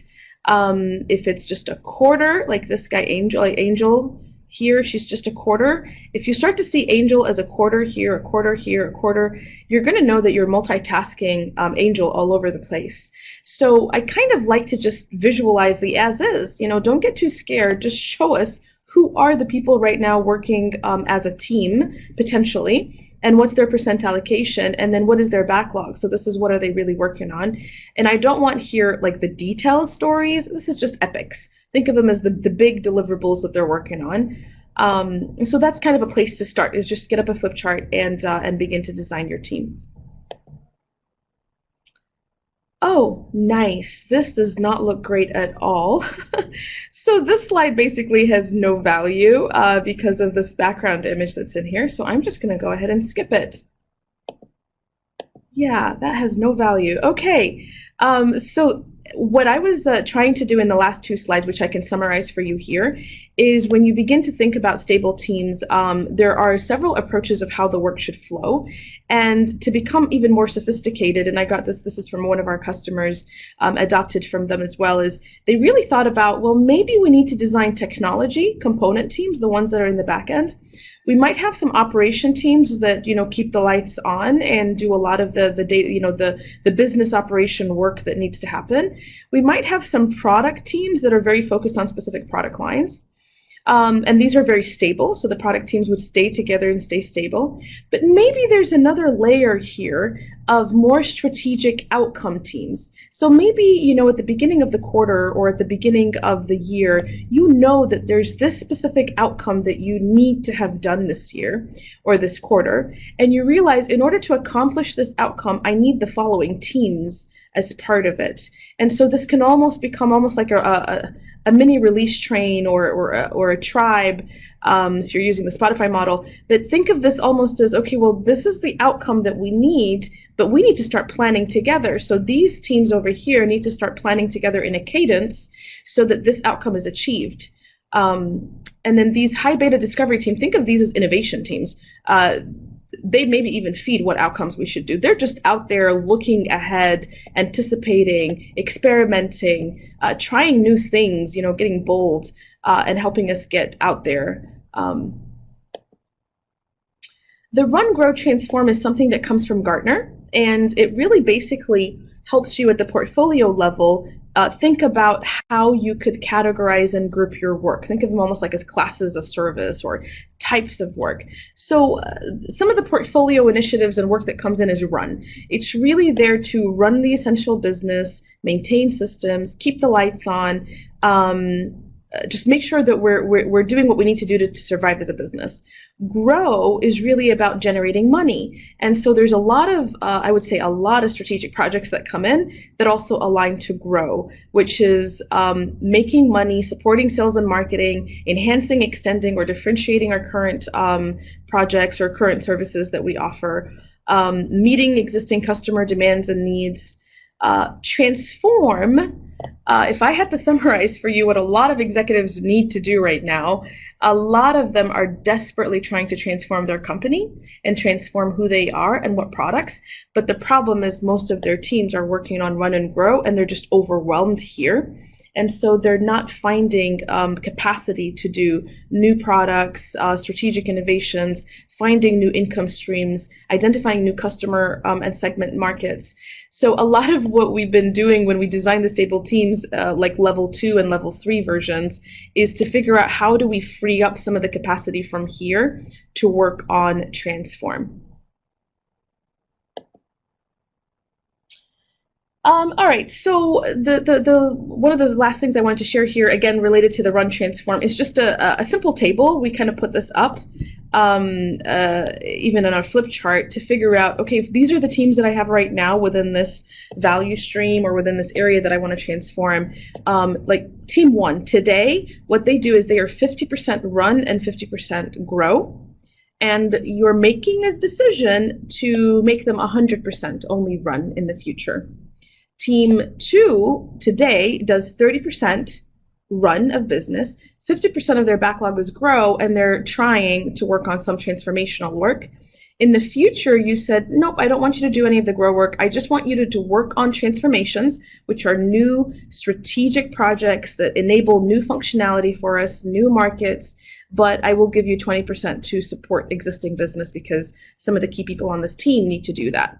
If it's just a quarter, like this guy Angel here, she's just a quarter. If you start to see Angel as a quarter here, a quarter here, a quarter, you're going to know that you're multitasking Angel all over the place. So I kind of like to just visualize the as is. You know, don't get too scared. Just show us who are the people right now working as a team, potentially, and what's their percent allocation, and then what is their backlog. So this is what are they really working on. And I don't want here like the detailed stories. This is just epics. Think of them as the big deliverables that they're working on. So that's kind of a place to start, is just get up a flip chart and begin to design your teams. Oh, nice. This does not look great at all. So this slide basically has no value because of this background image that's in here. So I'm just going to go ahead and skip it. Yeah, that has no value. Okay. So what I was trying to do in the last two slides, which I can summarize for you here, is when you begin to think about stable teams, there are several approaches of how the work should flow. And to become even more sophisticated, and I got this is from one of our customers, adopted from them as well, is they really thought about, well, maybe we need to design technology component teams, the ones that are in the back end. We might have some operation teams that, you know, keep the lights on and do a lot of the data, you know, the business operation work that needs to happen. We might have some product teams that are very focused on specific product lines. And these are very stable, so the product teams would stay together and stay stable. But maybe there's another layer here of more strategic outcome teams. So maybe, you know, at the beginning of the quarter or at the beginning of the year, you know that there's this specific outcome that you need to have done this year or this quarter, and you realize in order to accomplish this outcome, I need the following teams as part of it. And so this can almost become almost like a mini release train or a tribe, if you're using the Spotify model. But think of this almost as, okay, well, this is the outcome that we need, but we need to start planning together. So these teams over here need to start planning together in a cadence so that this outcome is achieved. And then these high beta discovery teams, think of these as innovation teams. They maybe even feed what outcomes we should do. They're just out there looking ahead, anticipating, experimenting, trying new things, you know, getting bold, and helping us get out there. The Run, Grow, Transform is something that comes from Gartner, and it really basically helps you at the portfolio level think about how you could categorize and group your work. Think of them almost like as classes of service or types of work. So some of the portfolio initiatives and work that comes in is run. It's really there to run the essential business, maintain systems, keep the lights on, just make sure that we're doing what we need to do to survive as a business. Grow is really about generating money. And so there's a lot of, I would say, a lot of strategic projects that come in that also align to grow, which is making money, supporting sales and marketing, enhancing, extending, or differentiating our current projects or current services that we offer, meeting existing customer demands and needs. Transform, if I had to summarize for you what a lot of executives need to do right now, a lot of them are desperately trying to transform their company and transform who they are and what products. But the problem is most of their teams are working on run and grow, and they're just overwhelmed here. And so they're not finding capacity to do new products, strategic innovations, finding new income streams, identifying new customer and segment markets. So a lot of what we've been doing when we design the stable teams, like level 2 and level 3 versions, is to figure out how do we free up some of the capacity from here to work on transform. All right, so the one of the last things I wanted to share here, again related to the run transform, is just a simple table. We kind of put this up even on our flip chart to figure out, okay, if these are the teams that I have right now within this value stream or within this area that I want to transform. Like team 1 today, what they do is they are 50% run and 50% grow. And you're making a decision to make them 100% only run in the future. Team 2 today does 30% run of business, 50% of their backlog is grow, and they're trying to work on some transformational work. In the future, you said, nope, I don't want you to do any of the grow work. I just want you to work on transformations, which are new strategic projects that enable new functionality for us, new markets, but I will give you 20% to support existing business because some of the key people on this team need to do that.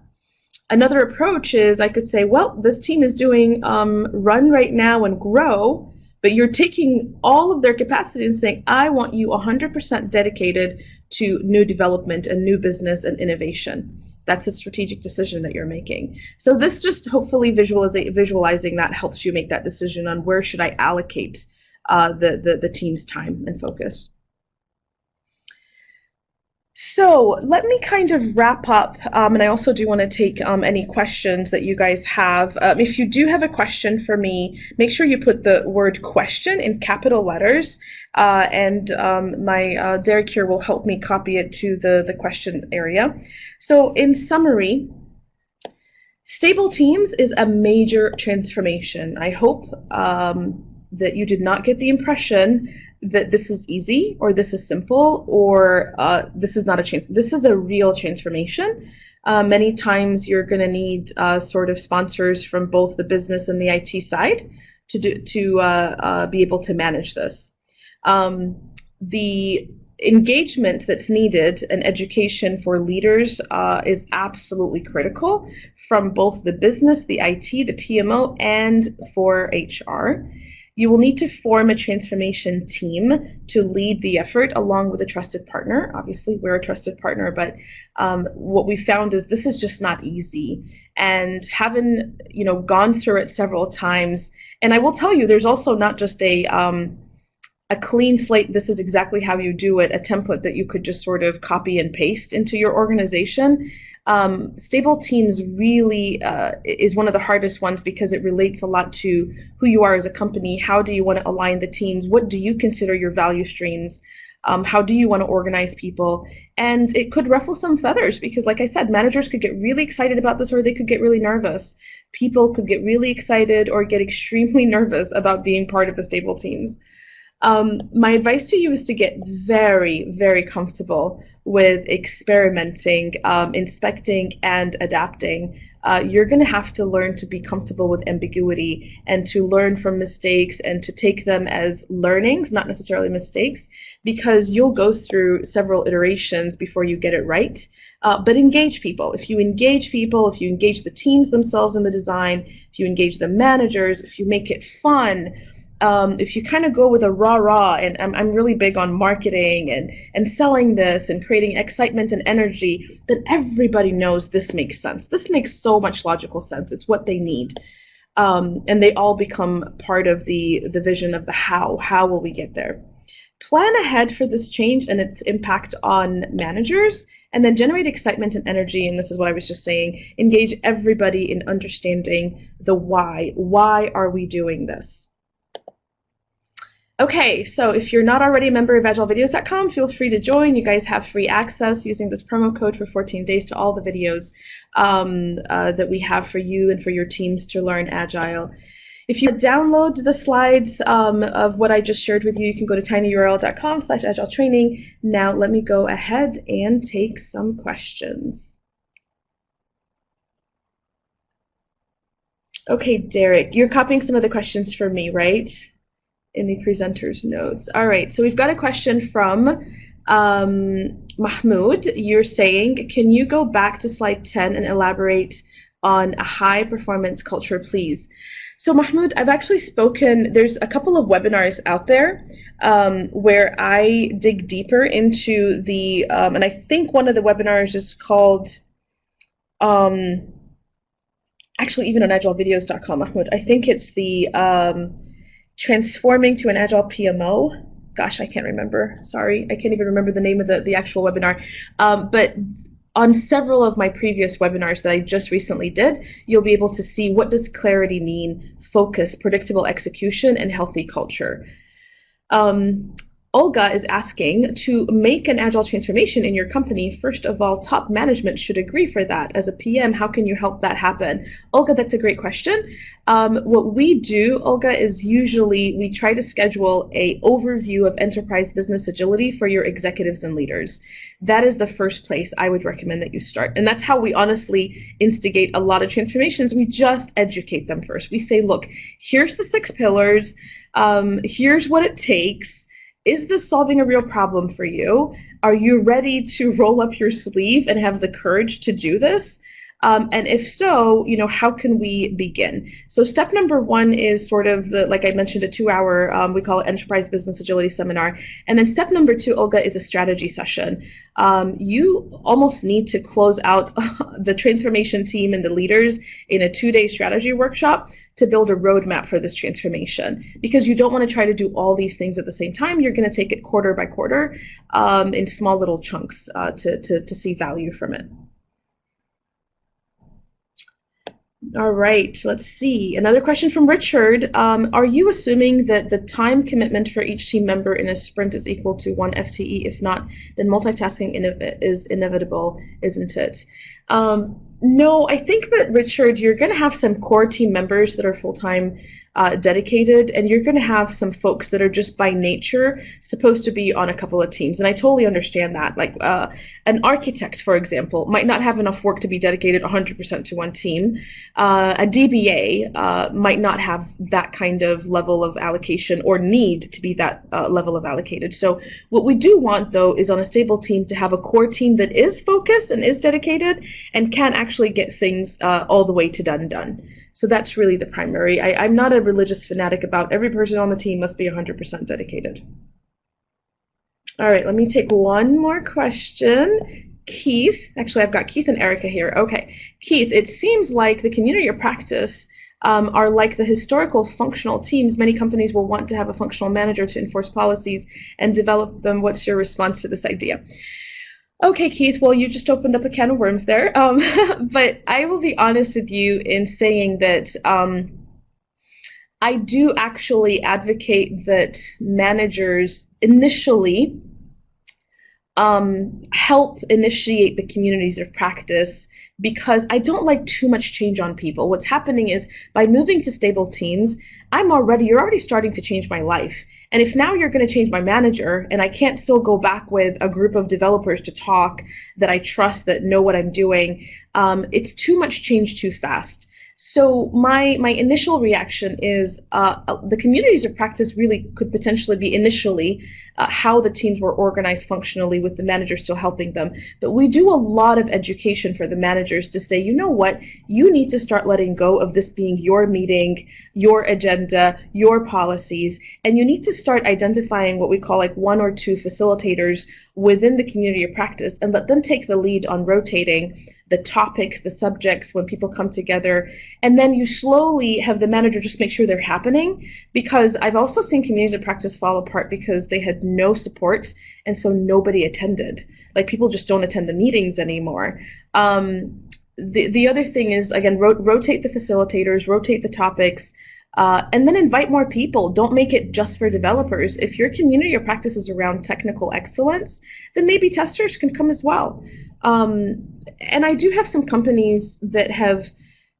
Another approach is I could say, well, this team is doing run right now and grow, but you're taking all of their capacity and saying, I want you 100% dedicated to new development and new business and innovation. That's a strategic decision that you're making. So this just hopefully visualizing that helps you make that decision on where should I allocate the team's time and focus. So let me kind of wrap up, and I also do want to take any questions that you guys have. If you do have a question for me, make sure you put the word question in capital letters, and my Derek here will help me copy it to the question area. So in summary, stable teams is a major transformation. I hope that you did not get the impression that this is easy or this is simple or this is not a chance. This is a real transformation. Many times you're going to need sort of sponsors from both the business and the IT side to be able to manage this. The engagement that's needed and education for leaders is absolutely critical from both the business, the IT, the PMO, and for HR. You will need to form a transformation team to lead the effort along with a trusted partner. Obviously, we're a trusted partner, but what we found is this is just not easy. And having gone through it several times, and I will tell you, there's also not just a clean slate, this is exactly how you do it, a template that you could just sort of copy and paste into your organization. Stable teams really is one of the hardest ones because it relates a lot to who you are as a company. How do you want to align the teams? What do you consider your value streams? How do you want to organize people? And it could ruffle some feathers because, like I said, managers could get really excited about this or they could get really nervous. People could get really excited or get extremely nervous about being part of the stable teams. My advice to you is to get very, very comfortable with experimenting, inspecting, and adapting. You're going to have to learn to be comfortable with ambiguity and to learn from mistakes and to take them as learnings, not necessarily mistakes, because you'll go through several iterations before you get it right. But engage people. If you engage people, if you engage the teams themselves in the design, if you engage the managers, if you make it fun, if you kind of go with a rah-rah, and I'm really big on marketing and selling this and creating excitement and energy, then everybody knows this makes sense. This makes so much logical sense. It's what they need. And they all become part of the vision of the how. How will we get there? Plan ahead for this change and its impact on managers, and then generate excitement and energy. And this is what I was just saying. Engage everybody in understanding the why. Why are we doing this? Okay, so if you're not already a member of agilevideos.com, feel free to join. You guys have free access using this promo code for 14 days to all the videos that we have for you and for your teams to learn Agile. If you download the slides of what I just shared with you, you can go to tinyurl.com/agiletraining. Now let me go ahead and take some questions. Okay, Derek, you're copying some of the questions for me, right? In the presenter's notes. All right, so we've got a question from Mahmoud. You're saying, can you go back to slide 10 and elaborate on a high performance culture, please? So Mahmoud, I've actually spoken, there's a couple of webinars out there where I dig deeper into the, and I think one of the webinars is called, actually even on agilevideos.com, Mahmoud, I think it's the, Transforming to an Agile PMO. Gosh, I can't remember. Sorry, I can't even remember the name of the actual webinar. But on several of my previous webinars that I just recently did, you'll be able to see what does clarity mean, focus, predictable execution, and healthy culture. Olga is asking, to make an agile transformation in your company, first of all, top management should agree for that. As a PM, how can you help that happen? Olga, that's a great question. What we do, Olga, is usually we try to schedule an overview of enterprise business agility for your executives and leaders. That is the first place I would recommend that you start. And that's how we honestly instigate a lot of transformations. We just educate them first. We say, look, here's the 6 pillars. Here's what it takes. Is this solving a real problem for you? Are you ready to roll up your sleeve and have the courage to do this? And if so, how can we begin? So step number 1 is sort of like I mentioned, a 2-hour, we call it Enterprise Business Agility Seminar. And then step number 2, Olga, is a strategy session. You almost need to close out the transformation team and the leaders in a 2-day strategy workshop to build a roadmap for this transformation, because you don't want to try to do all these things at the same time. You're going to take it quarter by quarter in small little chunks to see value from it. All right, let's see. Another question from Richard. Are you assuming that the time commitment for each team member in a sprint is equal to 1 FTE? If not, then multitasking is inevitable, isn't it? No, I think that, Richard, you're going to have some core team members that are full-time dedicated, and you're going to have some folks that are just by nature supposed to be on a couple of teams. And I totally understand that. Like an architect, for example, might not have enough work to be dedicated 100% to one team. A DBA might not have that kind of level of allocation or need to be that level of allocated. So what we do want, though, is on a stable team to have a core team that is focused and is dedicated and can actually get things all the way to done. So that's really the primary. I'm not a religious fanatic about every person on the team must be 100% dedicated. All right, let me take one more question. Keith, actually I've got Keith and Erica here. Okay, Keith, it seems like the community of practice are like the historical functional teams. Many companies will want to have a functional manager to enforce policies and develop them. What's your response to this idea? Okay, Keith, well, you just opened up a can of worms there. But I will be honest with you in saying that I do actually advocate that managers initially help initiate the communities of practice, because I don't like too much change on people. What's happening is, by moving to stable teams, you're already starting to change my life. And if now you're going to change my manager and I can't still go back with a group of developers to talk that I trust, that know what I'm doing, it's too much change too fast. So my initial reaction is the communities of practice really could potentially be initially how the teams were organized functionally, with the manager still helping them. But we do a lot of education for the managers to say, you know what, you need to start letting go of this being your meeting, your agenda, your policies, and you need to start identifying what we call like 1 or 2 facilitators within the community of practice, and let them take the lead on rotating the topics, the subjects when people come together. And then you slowly have the manager just make sure they're happening, because I've also seen communities of practice fall apart because they had no support, and so nobody attended. Like, people just don't attend the meetings anymore. The other thing is, again, rotate the facilitators, rotate the topics, and then invite more people. Don't make it just for developers. If your community of practice is around technical excellence, then maybe testers can come as well. And I do have some companies that have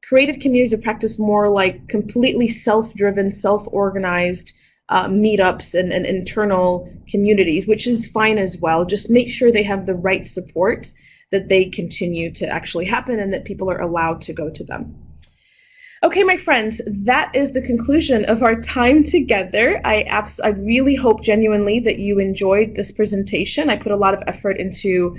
created communities of practice more like completely self-driven, self-organized meetups and internal communities, which is fine as well. Just make sure they have the right support, that they continue to actually happen, and that people are allowed to go to them. Okay, my friends, that is the conclusion of our time together. I really hope genuinely that you enjoyed this presentation. I put a lot of effort into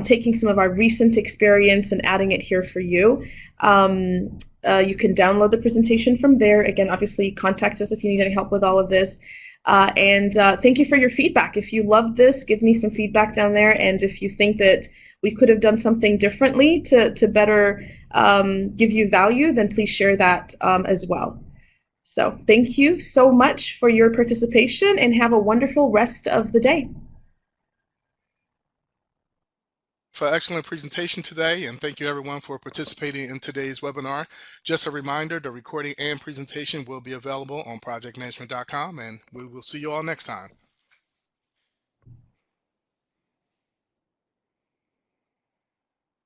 taking some of our recent experience and adding it here for you. You can download the presentation from there. Again, obviously, contact us if you need any help with all of this. And thank you for your feedback. If you loved this, give me some feedback down there. And if you think that we could have done something differently to better give you value, then please share that as well. So thank you so much for your participation, and have a wonderful rest of the day. For an excellent presentation today, and thank you everyone for participating in today's webinar. Just a reminder, the recording and presentation will be available on projectmanagement.com, and we will see you all next time.